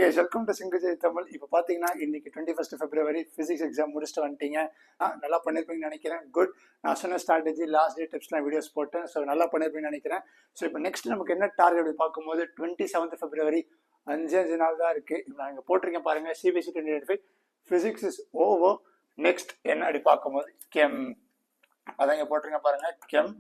Guys, welcome to Singajay Tamil. இப்போ பார்த்தீங்கன்னா இன்னைக்கு 21 February ஃபிசிக்ஸ் எக்ஸாம் முடிச்சுட்டு வந்துட்டீங்க. நல்லா பண்ணியிருப்பீங்கன்னு நினைக்கிறேன். குட். நான் சொன்ன ஸ்ட்ராட்டஜி லாஸ்ட் டே டிப்ஸ்லாம் வீடியோஸ் போட்டேன். ஸோ நல்லா பண்ணியிருப்பீங்கன்னு நினைக்கிறேன். ஸோ இப்போ நெக்ஸ்ட் நமக்கு என்ன டார்கெட் பார்க்கும்போது 27 February 5 நாள் தான் இருக்குது. இப்போ நான் இங்கே போட்டிருக்கேன் பாருங்கள், CBSE 2025 physics is over. Next என்ன அப்படி பார்க்கும்போது கெம், அதான் இங்கே போட்டிருக்கேன் பாருங்கள். கெம்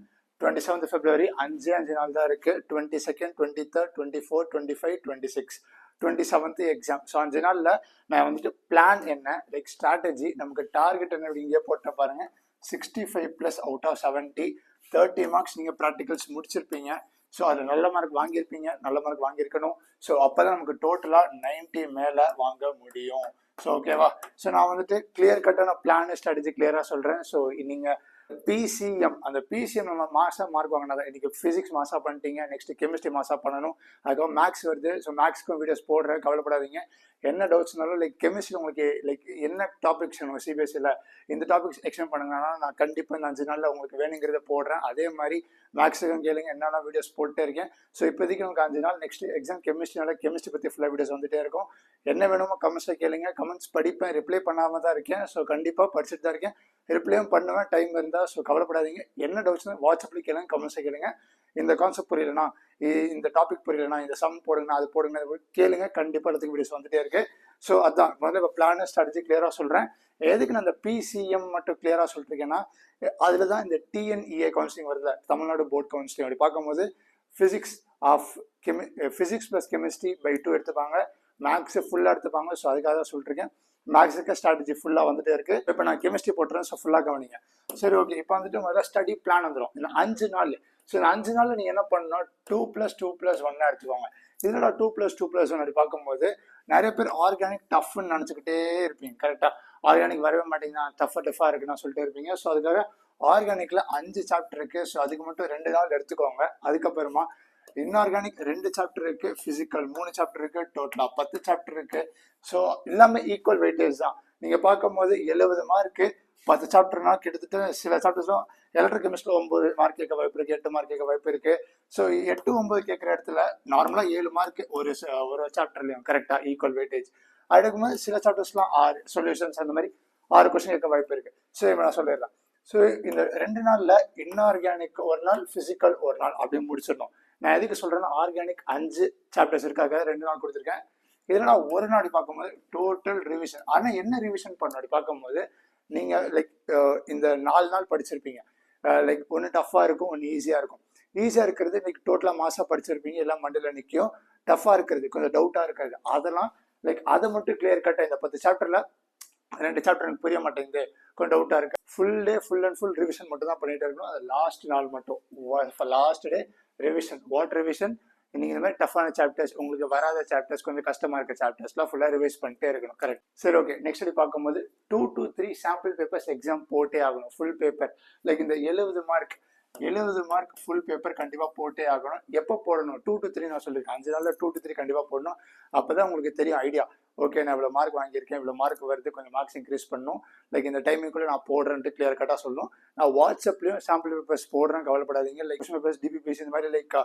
27 February 5 நாள் தான் இருக்குது. 22nd, 23rd, 24, 25, 26, 27th exam. So 5 நாளில் நான் வந்துட்டு பிளான் என்ன, லைக் ஸ்ட்ராட்டஜி, நமக்கு டார்கெட் என்ன அப்படி இங்கே போட்ட பாருங்க. 65+ அவுட் ஆஃப் 70, 30 மார்க்ஸ் நீங்கள் ப்ராக்டிகல்ஸ் முடிச்சிருப்பீங்க. ஸோ அதில் நல்ல மார்க் வாங்கியிருப்பீங்க, நல்ல மார்க் வாங்கியிருக்கணும். ஸோ அப்போ தான் நமக்கு டோட்டலாக 90 மேலே வாங்க முடியும். ஸோ ஓகேவா? ஸோ நான் வந்துட்டு கிளியர் கட்டான பிளான் ஸ்ட்ராட்டஜி கிளியராக சொல்கிறேன். ஸோ நீங்கள் பிசிஎம், அந்த பிசிஎம் நம்ம மாசம் மார்க் வாங்கினா தான். இன்னைக்கு ஃபிசிக்ஸ் மாசா பண்ணிட்டீங்க, நெக்ஸ்ட் கெமிஸ்ட்ரி மாசா பண்ணணும். அதுக்கப்புறம் மேக்ஸ் வருது. ஸோ மேக்ஸ்க்கும் வீடியோஸ் போடுறேன், கவலைப்படாதீங்க. என்ன டவுட்ஸ்னாலும் லைக் கெமிஸ்ட்ரி உங்களுக்கு லைக் என்ன டாபிக்ஸ் வேணும் சிபிஎஸ்சியில் இந்த டாபிக்ஸ் எக்ஸ்பிளைன் பண்ணுங்கன்னா நான் கண்டிப்பாக இந்த 5 நாளில் உங்களுக்கு வேணுங்கிறத போடுறேன். அதே மாதிரி மேக்ஸுக்கும் கேளுங்க, என்னென்ன வீடியோஸ் போட்டே இருக்கேன். ஸோ இப்போதைக்கு உங்களுக்கு 5 நாள், நெக்ஸ்ட் எக்ஸாம் கெமிஸ்ட்ரினால கெமிஸ்ட்ரி பற்றி ஃபுல்லாக வீடியோஸ் வந்துட்டே இருக்கும். என்ன வேணுமோ கமெண்ட்ஸில் கேளுங்க. கமெண்ட்ஸ் படிப்பேன், ரிப்ளை பண்ணாமல் தான் இருக்கேன். ஸோ கண்டிப்பாக படிச்சுட்டு தான் இருக்கேன், ரிப்ளையும் பண்ணுவேன் டைம் இருந்தால். ஸோ கவலைப்படாதீங்க. என்ன டவுட்ஸ் வாட்ஸ்அப்பில் கேளுங்க, கமெண்ட்ஸை கேளுங்க. இந்த கான்செப்ட் புரியலனா, இந்த டாபிக் புரியலனா, இந்த சம் போடுங்க, அது போடுங்க, கேளுங்க. கண்டிப்பாக இடத்துக்கு வீடியோஸ் வந்துட்டே இருக்கு. ஸோ அதான் முதல்ல இப்போ பிளான் ஸ்ட்ராட்டஜி கிளியராக சொல்கிறேன். எதுக்கு நான் இந்த பிசிஎம் மட்டும் கிளியராக சொல்லிருக்கேன்னா, அதில் தான் இந்த டிஎன்இஏ கவுன்சிலிங் வருது, தமிழ்நாடு போர்ட் கவுன்சிலிங். அப்படி பார்க்கும்போது physics physics plus chemistry by 2 எடுத்துப்பாங்க, மேக்ஸ் ஃபுல்லாக எடுத்துப்பாங்க. ஸோ அதுக்காக தான் சொல்லிருக்கேன். மேக்ஸுக்கு ஸ்ட்ராட்டஜி ஃபுல்லாக வந்துட்டே இருக்கு. இப்போ நான் கெமிஸ்ட்ரி போட்டுறேன். ஸோ ஃபுல்லாக கவனிங்க. சரி, ஓகே. இப்போ வந்துட்டு முதல்ல ஸ்டடி பிளான் வந்துடும். இந்த 5 நாள். ஸோ இந்த 5 நாளில் நீங்கள் என்ன பண்ணணும், 2+2+1 எடுத்துக்கோங்க. இதோட 2+2+1 அப்படி பார்க்கும்போது நிறைய பேர் ஆர்கானிக் டஃப்னு நினச்சிக்கிட்டே இருப்பீங்க. கரெக்டாக ஆர்கானிக் வரவே மாட்டேங்குது, டஃபாக இருக்குன்னு சொல்லிட்டு இருப்பீங்க. ஸோ அதுக்காக ஆர்கானிக்கில் 5 சாப்டர் இருக்குது. ஸோ அதுக்கு மட்டும் 2 நாள் எடுத்துக்கோங்க. அதுக்கப்புறமா இன்ஆர்கானிக் 2 சாப்டர் இருக்கு, பிசிக்கல் 3 சாப்டர் இருக்கு, டோட்டலா 10 சாப்டர் இருக்கு. ஸோ எல்லாமே ஈக்குவல் வெயிட்டேஜ் தான். நீங்க பார்க்கும்போது 70 மார்க்கு 10 சாப்டர்னா கிட்டத்தட்ட சில சாப்டர்ஸும் எலக்ட்ரிக் கெமிஸ்ட்ரியில் 9 மார்க் கேட்க வாய்ப்பு இருக்கு, 8 மார்க் கேட்க வாய்ப்பு இருக்கு. ஸோ 8, 9 கேட்குற இடத்துல நார்மலா 7 மார்க் ஒரு சாப்டர்லையும் கரெக்டா ஈக்குவல் வெயிட்டேஜ். அடுக்கும்போது சில சாப்டர்ஸ்லாம் 6 சொல்யூஷன்ஸ், அந்த மாதிரி 6 கொஸ்டின் கேட்க வாய்ப்பு இருக்கு. ஸோ நான் சொல்லிடுறேன். ஸோ இந்த 2 நாள்ல இன்ஆர்கானிக் ஒரு நாள், பிசிக்கல் ஒரு நாள் அப்படி முடிச்சிடணும். நான் எதுக்கு சொல்றேன்னா, ஆர்கானிக் 5 சாப்டர்ஸ் இருக்காங்க, 2 நாள் கொடுத்துருக்கேன். இதில் நான் ஒரு நாள் பார்க்கும்போது டோட்டல் ரிவிஷன். ஆனால் என்ன ரிவிஷன் பண்ண அப்படி பார்க்கும்போது நீங்கள் லைக் இந்த 4 நாள் படிச்சிருப்பீங்க. லைக் ஒன்று டஃப்பாக இருக்கும், ஒன்று ஈஸியாக இருக்கும். ஈஸியாக இருக்கிறது லைக் டோட்டலாக மாசாக படிச்சிருப்பீங்க, எல்லாம் மண்டல நிற்கும். டஃப்பாக இருக்கிறது, கொஞ்சம் டவுட்டாக இருக்கிறது, அதெல்லாம் லைக் அதை மட்டும் கிளியர் கட்டாக இந்த 10 சாப்டரில் 2 சாப்டர் எனக்கு புரிய மாட்டேங்குது, கொஞ்சம் டவுட்டாக இருக்கு, full day full and full revision மட்டும் தான் பண்ணிட்டு இருக்கணும். அது லாஸ்ட் நாள் மட்டும், last day revision. What revision? நீங்கள் இந்த மாதிரி டஃப்பான சாப்டர்ஸ், உங்களுக்கு வராத சாப்டர்ஸ், கொஞ்சம் கஷ்டமாக இருக்க சாப்டர்ஸ்லாம் ஃபுல்லாக ரிவைஸ் பண்ணிட்டே இருக்கணும். கரெக்ட். சரி, ஓகே. நெக்ஸ்ட் பார்க்கும்போது 2 to 3 சாம்பிள் பேப்பர்ஸ் எக்ஸாம் போட்டே ஆகணும். ஃபுல் பேப்பர் லைக் இந்த 70 மார்க் ஃபுல் பேப்பர் கண்டிப்பாக போட்டே ஆகணும். எப்போ போடணும்? 2 to 3 நான் சொல்லியிருக்கேன். 5 நாளில் 2 to 3 கண்டிப்பாக போடணும். அப்போ தான் உங்களுக்கு தெரியும் ஐடியா. ஓகே, நான் இவ்வளோ மார்க் வாங்கியிருக்கேன், இவ்வளோ மார்க் வருது, கொஞ்சம் மார்க்ஸ் இன்க்ரீஸ் பண்ணணும், லைக் இந்த டைமிங்குள்ளே நான் போடுறேன்ட்டு கிளியர் கட்டாக சொல்லணும். நான் வாட்ஸ்அப்லேயும் சாம்பிள் பேப்பர்ஸ் போடுறேன், கவலைப்படாதீங்க. லைக் பேப்பர்ஸ், டிபிபிசி, இந்த மாதிரி லைக்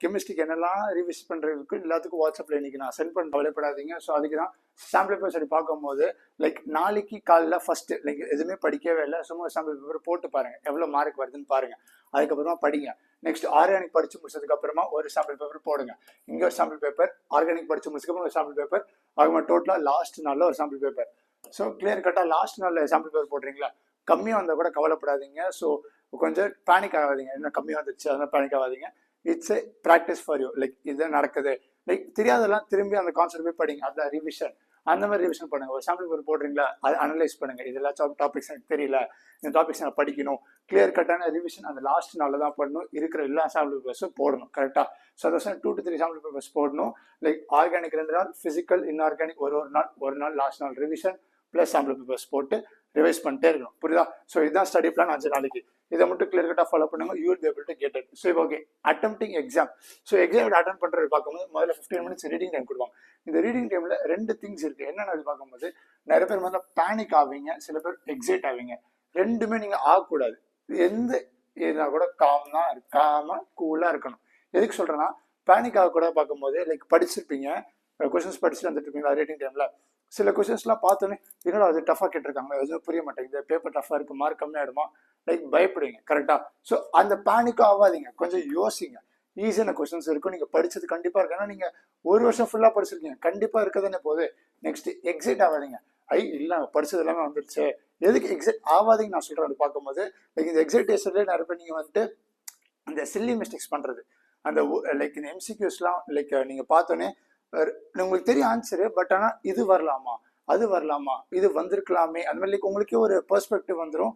கெமிஸ்ட்ரிக்கு என்னெல்லாம் ரிவைஸ் பண்ணுறதுக்கு எல்லாத்துக்கும் வாட்ஸ்அப்பில் இன்னைக்கு நான் சென்ட் பண்ண, கவலைப்படாதீங்க. ஸோ அதுக்கு தான் சாம்பிள் பேப்பர்ஸ் அப்படி பார்க்கும்போது லைக் நாளைக்கு காலைல ஃபர்ஸ்ட் லைக் எதுவுமே படிக்கவே இல்லை, சும்மா சாம்பிள் பேப்பர் போட்டு பாருங்கள், எவ்வளோ மார்க் வருதுன்னு பாருங்கள். அதுக்கப்புறமா படிங்க. நெக்ஸ்ட் ஆர்கானிக் படிச்சு முடிச்சதுக்கு அப்புறமா ஒரு சாம்பிள் பேப்பர் போடுங்க. இங்கே ஒரு சாம்பிள் பேப்பர், ஆர்கானிக் படிச்சு முடிச்சதுக்கப்புறம் ஒரு சாம்பிள் பேப்பர், அதுக்கு டோட்டலாக லாஸ்ட் நாளில் ஒரு சாம்பிள் பேப்பர். ஸோ கிளியர் கட்டாக லாஸ்ட் நாளில் சாம்பிள் பேப்பர் போடுறீங்களா, கம்மியாக வந்தால் கூட கவலைப்படாதீங்க. ஸோ கொஞ்சம் பேனிக் ஆகாதீங்க, என்ன கம்மியாக வந்துச்சு அதெல்லாம் பேனிக் ஆகாதீங்க. It's A practice for you. Like இதுதான் நடக்குது, லைக் தெரியாதெல்லாம் திரும்பி அந்த கான்செப்ட் போய் படிங்க, அதான் ரிவிஷன். அந்த மாதிரி ரிவிஷன் பண்ணுங்க. ஒரு சாம்பிள் பேப்பர் போடுறீங்களா, அதை அனலைஸ் பண்ணுங்க. இதெல்லாம் டாபிக்ஸ் எனக்கு தெரியல, இந்த டாபிக்ஸ் நான் படிக்கணும். கிளியர் கட்டான ரிவிஷன் அந்த லாஸ்ட் நாளில் தான் பண்ணணும். இருக்கிற எல்லா சாம்பிள் பேப்பர்ஸும் போடணும் கரெக்டாக. ஸோ அதை 2 to 3 சாம்பிள் பேப்பர்ஸ் போடணும். லைக் ஆர்கானிக் 2 நாள், பிசிக்கல் இன்ஆர்கானிக் ஒரு நாள் லாஸ்ட் நாள் ரிவிஷன் ப்ளஸ் சாம்பிள் பேப்பர்ஸ் போட்டு ரிவைஸ் பண்ணிட்டே இருக்கணும். புரியுதா? ஸோ இதுதான் ஸ்டடி பிளான் 5 நாளைக்கு. இதை மட்டும் கிளியர் கட்டாக ஃபாலோ பண்ணுங்க, you will be able to get it. So okay, attempting exam. So exam attend பண்ணுறது பார்க்கும்போது முதல்ல 15 minutes ரீடிங் டைம் கொடுப்பாங்க. இந்த ரீடிங் டைமில் 2 திங்ஸ் இருக்குது. என்னென்னு பார்க்கும்போது நிறைய பேர் முதல்ல பேனிக் ஆவீங்க, சில பேர் எக்ஸைட் ஆவீங்க. ரெண்டுமே நீங்கள் ஆகக்கூடாது. எந்த இதா கூட காமாக இருக்காமல் கூலாக இருக்கணும். எதுக்கு சொல்கிறேன்னா, பேனிக் ஆகக்கூடாது பார்க்கும்போது லைக் படிச்சிருப்பீங்க, கொஸ்டின்ஸ் படிச்சுட்டு வந்துட்டு இருப்பீங்களா ரேட்டிங் டைம்ல, சில கொஸ்டின்ஸ்லாம் பார்த்தோன்னே என்னடா அது டஃபாக கேட்டிருக்காங்க, எதுவும் புரிய மாட்டேங்குது, பேப்பர் டஃபாக இருக்கு, மார்க் கம்மியாயிடுமா, லைக் பயப்படுவீங்க. கரெக்டா? ஸோ அந்த பேனிக்கும் ஆகாதீங்க, கொஞ்சம் யோசிங்க. ஈஸியான கொஸ்டின்ஸ் இருக்கும், நீங்க படிச்சது கண்டிப்பா இருக்கு. ஏன்னா நீங்க ஒரு வருஷம் ஃபுல்லா படிச்சிருக்கீங்க, கண்டிப்பா இருக்கதானே போகுது. நெக்ஸ்ட் எக்ஸைட் ஆகாதீங்க. இல்ல படிச்சது எல்லாமே வந்துருச்சு, எதுக்கு எக்ஸைட் ஆகாதீங்க நான் சொல்றேன். அது பார்க்கும்போது லைக் இந்த எக்ஸைட்டேஷன்ல நிறைய பேர் நீங்க வந்துட்டு இந்த சில்லி மிஸ்டேக்ஸ் பண்றது, அந்த லைக் இந்த எம்சிக்யூஸ்லாம் லைக் நீங்க பார்த்தோன்னே உங்களுக்கு தெரியும் ஆன்சரு, பட் ஆனால் இது வரலாமா, அது வரலாமா, இது வந்திருக்கலாமே, அந்த மாதிரி லைக் உங்களுக்கே ஒரு பெர்ஸ்பெக்டிவ் வந்துடும்.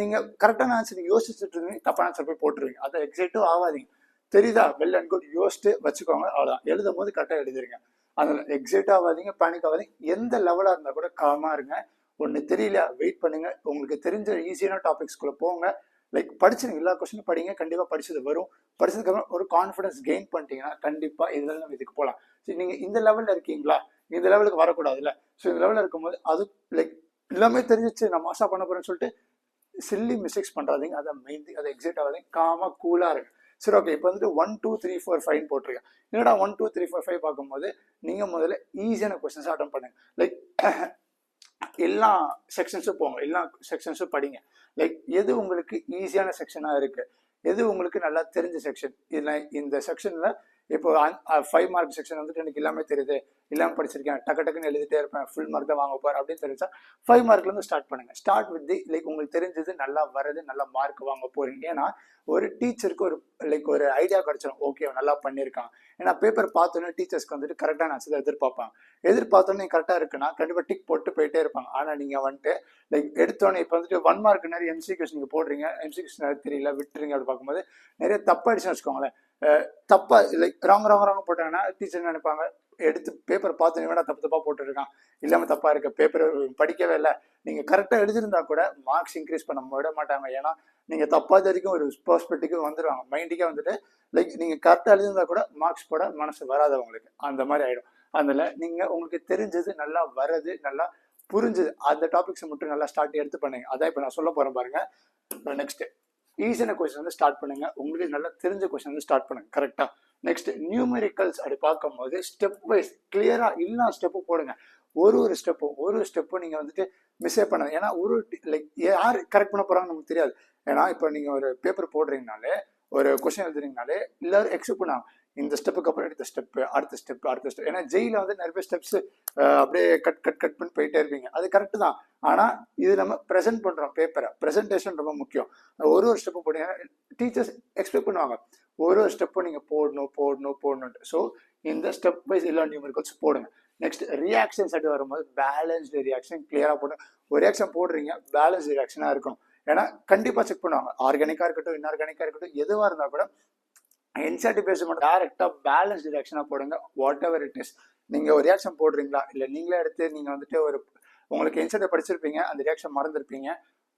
நீங்க கரெக்டான ஆன்சர் யோசிச்சுட்டு இருந்தீங்க, தப்பான ஆன்சர் போய் போட்டுருவீங்க. அதை எக்ஸைட்டும் ஆகாதீங்க. தெரியுதா? வெல் அண்ட் குட், யோசிச்சு வச்சுக்கோங்க, அவ்வளோதான். எழுதும் போது கரெக்டாக எழுதிருங்க. அதில் எக்ஸைட் ஆகாதீங்க, பேனிக் ஆகாதீங்க. எந்த லெவலாக இருந்தால் கூட காமா இருங்க. ஒன்று தெரியல, வெயிட் பண்ணுங்க, உங்களுக்கு தெரிஞ்ச ஈஸியான டாபிக்ஸ்குள்ளே போங்க. லைக் படிச்சுருங்க, எல்லா கொஸ்டினும் படிங்க, கண்டிப்பாக படிச்சது வரும். படிச்சதுக்கப்புறம் ஒரு கான்ஃபிடன்ஸ் கெயின் பண்ணிட்டீங்கன்னா கண்டிப்பாக இதில் நம்ம இதுக்கு போகலாம். சரி, நீங்கள் இந்த லெவலில் இருக்கீங்களா, இந்த லெவலுக்கு வரக்கூடாதுல்ல. ஸோ இந்த லெவலில் இருக்கும்போது அது லைக் எல்லாமே தெரிஞ்சிச்சு நான் மாசா பண்ண போறேன்னு சொல்லிட்டு சில்லி மிஸ்டேக்ஸ் பண்ணுறாதீங்க. அதை மெயின் அதை எக்ஸைட் ஆகாதீங்க, காமாக கூலாக இருக்கு. சரி, ஓகே. இப்போ வந்துட்டு 1 2 3 4 5 போட்டிருக்கேன். என்னடா 1 2 3 4 5 பார்க்கும்போது நீங்கள் முதல்ல ஈஸியான கொஸ்டின்ஸ் அட்டன் பண்ணுங்க. லைக் எல்லா செக்ஷன்ஸும் போங்க, எல்லா செக்ஷன்ஸும் படிங்க. லைக் எது உங்களுக்கு ஈஸியான செக்ஷனாக இருக்கு, எது உங்களுக்கு நல்லா தெரிஞ்ச செக்ஷன், இதில் இந்த செக்ஷனில் இப்போ 5 மார்க் செக்ஷன் வந்துட்டு எனக்கு எல்லாமே தெரியுது, இல்லாமல் படிச்சிருக்கேன், டக்குன்னு எழுதிட்டே இருப்பேன், ஃபுல் மார்க் தான் வாங்க போறேன் அப்படின்னு தெரிஞ்சா 5 மார்க்லேருந்து ஸ்டார்ட் பண்ணுங்க. ஸ்டார்ட் வித் தி லைக் உங்களுக்கு தெரிஞ்சது நல்லா வருது, நல்லா மார்க் வாங்க போறீங்க. ஏன்னா ஒரு டீச்சருக்கு ஒரு லைக் ஒரு ஐடியா கிடைச்சிடும், ஓகே நல்லா பண்ணியிருக்கான். ஏன்னா பேப்பர் பார்த்தோன்னே டீச்சர்ஸ்க்கு வந்துட்டு கரெக்டான ஆன்சர் எதிர்பார்த்தோன்னே கரெக்டாக இருக்குன்னா கண்டிப்பாக டிக் போட்டு போயிட்டே இருப்பாங்க. ஆனால் நீங்கள் வந்துட்டு லைக் எடுத்தோன்னே இப்போ வந்துட்டு 1 மார்க் நிறைய எம்சிக்யூஸ் நீங்கள் போடுறீங்க, எம்சிக்யூஸ் நிறைய தெரியல விட்டுறீங்க. அப்படி பார்க்கும்போது நிறைய தப்பாயிடுச்சுன்னு வச்சுக்கோங்களேன். தப்பா லைக் ராங்க போட்டாங்கன்னா டீச்சர் நினைப்பாங்க, எடுத்து பேப்பர் பார்த்து வேணா தப்பா போட்டுருக்கான், இல்லாமல் தப்பா இருக்க பேப்பர் படிக்கவே இல்லை. நீங்கள் கரெக்டாக எழுதிருந்தா கூட மார்க்ஸ் இன்க்ரீஸ் பண்ண விட மாட்டாங்க. ஏன்னா நீங்கள் தப்பாத வரைக்கும் ஒரு பெர்ஸ்பெக்டிவ் வந்துடுவாங்க, மைண்டுக்கே வந்துட்டு லைக் நீங்கள் கரெக்டாக எழுதிருந்தா கூட மார்க்ஸ் போட மனசு வராது உங்களுக்கு, அந்த மாதிரி ஆகிடும். அதில் நீங்கள் உங்களுக்கு தெரிஞ்சது நல்லா வர்றது, நல்லா புரிஞ்சுது, அந்த டாபிக்ஸை மட்டும் நல்லா ஸ்டார்ட் எடுத்து பண்ணுங்க. அதான் இப்போ நான் சொல்ல போகிறேன் பாருங்க. நெக்ஸ்ட் ஈஸியான கொஸ்டின் வந்து ஸ்டார்ட் பண்ணுங்க, உங்களுக்கு நல்லா தெரிஞ்ச கொஸ்டின் வந்து ஸ்டார்ட் பண்ணுங்க. கரெக்டா? நெக்ஸ்ட் நியூமெரிக்கல்ஸ் அப்படி பார்க்கும்போது ஸ்டெப் வைஸ் கிளியரா எல்லா ஸ்டெப்பும் போடுங்க. ஒரு ஸ்டெப்பும் நீங்க வந்துட்டு மிஸ்ஸே பண்ணாது. ஏன்னா ஒரு லைக் யார் கரெக்ட் பண்ண போறாங்கன்னு நமக்கு தெரியாது. ஏன்னா இப்போ நீங்க ஒரு பேப்பர் போடுறீங்கனாலே, ஒரு கொஸ்டின் எழுதுறீங்கனாலே எல்லாரும் எக்ஸெப்ட் பண்ணாங்க, இந்த ஸ்டெப்புக்கு அப்புறம் அடுத்த ஸ்டெப். ஏன்னா ஜெயில வந்து நிறைய பேர் ஸ்டெப்ஸ் அப்படியே கட் பண்ணி போயிட்டே இருப்பீங்க, அது கரெக்ட் தான். ஆனா இது நம்ம ப்ரெசென்ட் பண்றோம், பேப்பரை ப்ரெசென்டேஷன் ரொம்ப முக்கியம். ஒரு ஸ்டெப்பு போடுங்க, டீச்சர்ஸ் எக்ஸ்பெக்ட் பண்ணுவாங்க ஒரு ஸ்டெப்பும் நீங்க போடணும். ஸோ இந்த ஸ்டெப் வைஸ் எல்லா நியூமெரிக்கல்ஸ் போடுங்க. நெக்ஸ்ட் ரியாக்ஷன் சைடு வரும்போது பேலன்ஸ்டு ரியாக்ஷன் கிளியரா போடுங்க. ஒரு ரியாக்ஷன் போடுறீங்க, பேலன்ஸ் ரியாக்ஷனா இருக்கணும். ஏன்னா கண்டிப்பா செக் பண்ணுவாங்க, ஆர்கானிக்கா இருக்கட்டும், இன்ஆர்கானிக்கா இருக்கட்டும், எதுவா இருந்தா கூட என்சிஆர்டி பேஸ் மட்டும் டேரக்டா பேலன்ஸ் ரியாக்ஷனா போடுங்க. வாட் எவர் இட் இஸ், நீங்க ஒரு ரியாக்ஷன் போடுறீங்களா இல்ல நீங்களே எடுத்து நீங்க வந்துட்டு ஒரு உங்களுக்கு என்சிஆர்டி படிச்சிருப்பீங்க, அந்த ரியாக்ஷன் மறந்துருப்பீங்க,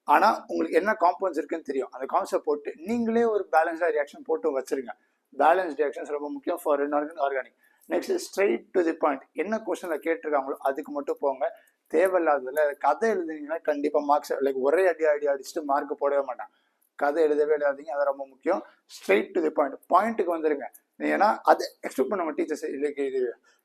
ஆனா உங்களுக்கு என்ன காம்பவுண்ட்ஸ் இருக்குன்னு தெரியும், அந்த கான்செப்ட் போட்டு நீங்களே ஒரு பேலன்ஸ்டா ரியாக்ஷன் போட்டு வச்சிருங்க. பேலன்ஸ் ரியாக்ஷன்ஸ் ரொம்ப முக்கியம் for inorganic, organic. Next straight to the point, என்ன கொஸ்டின்ல கேட்டிருக்காங்களோ அதுக்கு மட்டும் போங்க. தேவையில்லாததுல கதை எழுதுனீங்கன்னா கண்டிப்பா மார்க்ஸ் லைக் ஒரே அடிச்சுட்டு மார்க் போடவே மாட்டாங்க. கதை எழுதவே எழுதாதீங்க, அது ரொம்ப முக்கியம். ஸ்ட்ரெயிட் டு தி பாயிண்ட்டுக்கு வந்துருங்க. ஏன்னா அதை எக்ஸ்பெக்ட் பண்ணுவாங்க டீச்சர்ஸ், இல்லைக்கு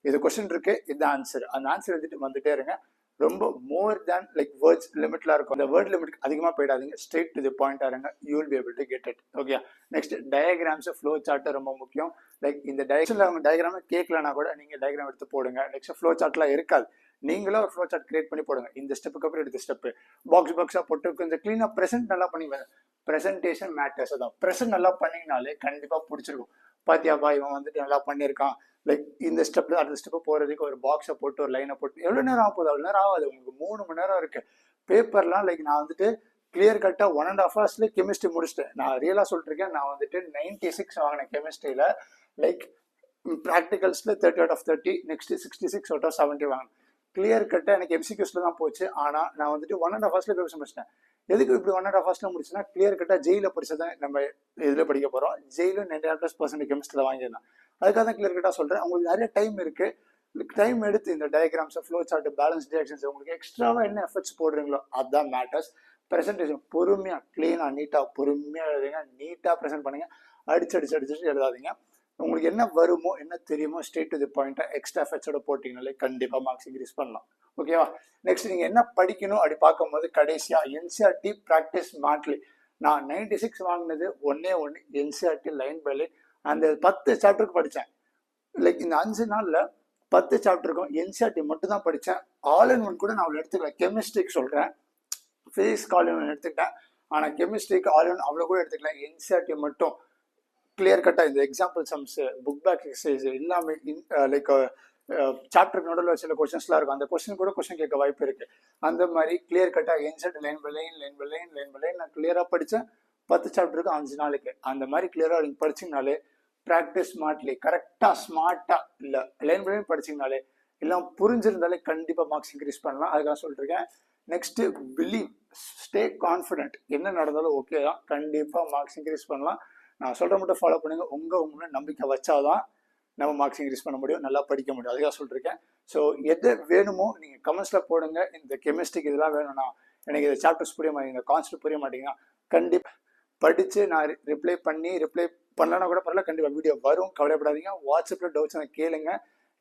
இது கொஸ்டின் இருக்கு, இது ஆன்சர், அந்த ஆன்சர் எழுதிட்டு வந்துட்டே இருங்க. ரொம்ப மோர் தேன் லைக் வேர்ட்ஸ் லிமிட்லாம் இருக்கும், அந்த வேர்ட் லிமிட் அதிகமாக போயிடாதீங்க, ஸ்ட்ரெயிட் டு தி பாயிண்ட் இருங்க, you will be able to get it. Okay. Next diagrams, flow chart ரொம்ப முக்கியம். லைக் இந்த டைரக்ஷன்ல அவங்க டயக்ராம் கேட்கலனா கூட நீங்க டயக்ராம் எடுத்து போடுங்க. நெக்ஸ்ட் ஃப்ளோ சார்ட்லாம் இருக்காது, நீங்களும் ஒரு ஃப்ளோ சார்ட் கிரியேட் பண்ணி போடுங்க. இந்த ஸ்டெப்புக்கு அப்புறம் எடுத்த ஸ்டெப் பாக்ஸா போட்டு கொஞ்சம் கிளீனா ப்ரெசென்ட் நல்லா பண்ணி, ப்ரெசன்டேஷன் மேட்டர்ஸ். அதான் ப்ரெசென்ட் நல்லா பண்ணிங்கனாலே கண்டிப்பா பிடிச்சிருக்கும். பாத்தியாப்பா இவன் வந்துட்டு நல்லா பண்ணியிருக்கான், லைக் இந்த ஸ்டெப்ல அடுத்த ஸ்டெப் போறதுக்கு ஒரு பாக்ஸை போட்டு ஒரு லைனை போட்டு எவ்வளவு நேரம் ஆக போகுது, அவ்வளவு நேரம் ஆகாது, உங்களுக்கு 3 மணி நேரம் இருக்கு. பேப்பர்லாம் லைக் நான் வந்துட்டு கிளியர் கட்டா 1.5 hours கெமிஸ்ட்ரி முடிச்சிட்டேன். நான் ரியலா சொல்லிட்டு இருக்கேன், நான் வந்துட்டு 96 வாங்கினேன் கெமிஸ்ட்ரியில. லைக் ப்ராக்டிகல்ஸ்ல 30 out of 30, next 66 out of 70 வாங்கினேன். கிளியர் கட்டா எனக்கு எம்சிக்யூஸ்ல தான் போச்சு. ஆனா நான் வந்துட்டு 1.5 hours பேப்பர் முடிச்சிட்டேன். எதுக்கு இப்படி 1.5 hours முடிச்சுன்னா, கிளியர் கட்டா ஜெயில படிச்சதான் நம்ம இதுல படிக்க போறோம். ஜெயிலும் 98% கெமிஸ்ட்ரியில வாங்கிடலாம். அதுக்காக தான் கிளியர் கட்டா சொல்றேன். உங்களுக்கு நிறைய டைம் இருக்கு, டைம் எடுத்து இந்த diagrams, flow chart, balance reactions உங்களுக்கு எக்ஸ்ட்ராவா என்ன எஃபர்ட்ஸ் போடுறீங்களோ அதுதான் மேட்டர்ஸ். ப்ரெசன்டேஷன் பொறுமையா கிளீனா நீட்டா பொறுமையா எழுதுங்க, நீட்டா ப்ரெசென்ட் பண்ணுங்க, அடிச்சு எழுதாதீங்க. உங்களுக்கு என்ன வருமோ என்ன தெரியுமோ ஸ்ட்ரெயிட் டு தி பாயிண்ட்டை எக்ஸ்ட்ரா எஃபர்ட்ஸோட போட்டிங்கனாலே கண்டிப்பாக மார்க்ஸ் இன்க்ரீஸ் பண்ணலாம். ஓகேவா? நெக்ஸ்ட் நீங்கள் என்ன படிக்கணும் அப்படி பார்க்கும்போது கடைசியாக என்சிஆர்டி ப்ராக்டிஸ் மாட்லி. நான் 96 வாங்கினது ஒன்னே ஒன்று என்சிஆர்டி லைன் பை லைன் அந்த 10 சாப்டருக்கு படித்தேன். லைக் இந்த 5 நாளில் 10 சாப்டருக்கும் என்சிஆர்டி மட்டும் தான் படித்தேன். ஆல் இன் ஒன் கூட நான் அவ்வளோ எடுத்துக்கல. கெமிஸ்ட்ரிக்கு சொல்கிறேன், ஃபிசிக்ஸ்க்கு ஆல் இன் ஒன் எடுத்துக்கிட்டேன். ஆனால் கெமிஸ்ட்ரிக்கு ஆல் இன் ஒன் அவ்வளோ கூட எடுத்துக்கல. என்சிஆர்டி மட்டும் கிளியர் கட்டாக இந்த example sums, book back exercise எல்லாமே லைக் சாப்டருக்கு நடுவில் சில கொஸ்டின்ஸ்லாம் இருக்கும். அந்த கொஸ்டின் கூட கொஸ்டின் கேட்க வாய்ப்பு இருக்கு. அந்த மாதிரி கிளியர் கட்டாக NCERT line by line line by line line by line நான் கிளியராக படித்தேன். 10 சாப்டருக்கு 5 நாளுக்கு. அந்த மாதிரி கிளியராக நீங்கள் படிச்சிங்கனாலே ப்ராக்டிஸ் ஸ்மார்ட்லி கரெக்டாக ஸ்மார்ட்டாக இல்லை லைன் பை லைன் படிச்சிங்கனாலே எல்லாம் புரிஞ்சிருந்தாலே கண்டிப்பாக மார்க்ஸ் இன்க்ரீஸ் பண்ணலாம். அதுக்காக சொல்லிட்டுருக்கேன். Next believe, stay confident. என்ன நடந்தாலும் ஓகே தான், கண்டிப்பாக மார்க்ஸ் இன்க்ரீஸ் பண்ணலாம். நான் சொல்கிற மட்டும் ஃபாலோ பண்ணுங்க. உங்களை நம்பிக்கை வச்சாதான் நம்ம மார்க்ஸ் இன்க்ரீஸ் பண்ண முடியும், நல்லா படிக்க முடியும். அதுக்காக சொல்லியிருக்கேன். ஸோ எது வேணுமோ நீங்கள் கமெண்ட்ஸில் போடுங்க. இந்த கெமிஸ்ட்ரிக்கு இதெல்லாம் வேணும்னா, எனக்கு இந்த சாப்டர்ஸ் புரிய மாட்டேங்குது, கான்செப்ட் புரிய மாட்டேங்கன்னா கண்டிப்பாக படித்து நான் ரிப்ளை பண்ணலன்னா கூட பரவாயில்ல, கண்டிப்பாக வீடியோ வரும், கவலைப்படாதீங்க. வாட்ஸ்அப்பில் டவுட்ஸ் எனக்கு கேளுங்க,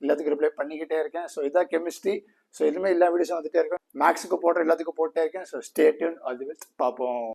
எல்லாத்துக்கும் ரிப்ளை பண்ணிக்கிட்டே இருக்கேன். ஸோ இதான் கெமிஸ்ட்ரி. ஸோ எதுவுமே எல்லா வீடியோஸும் வந்துட்டே இருக்கேன். மேக்ஸுக்கு போடுற எல்லாத்துக்கும் போட்டே இருக்கேன். ஸோ ஸ்டே டியூன், அது பார்ப்போம்.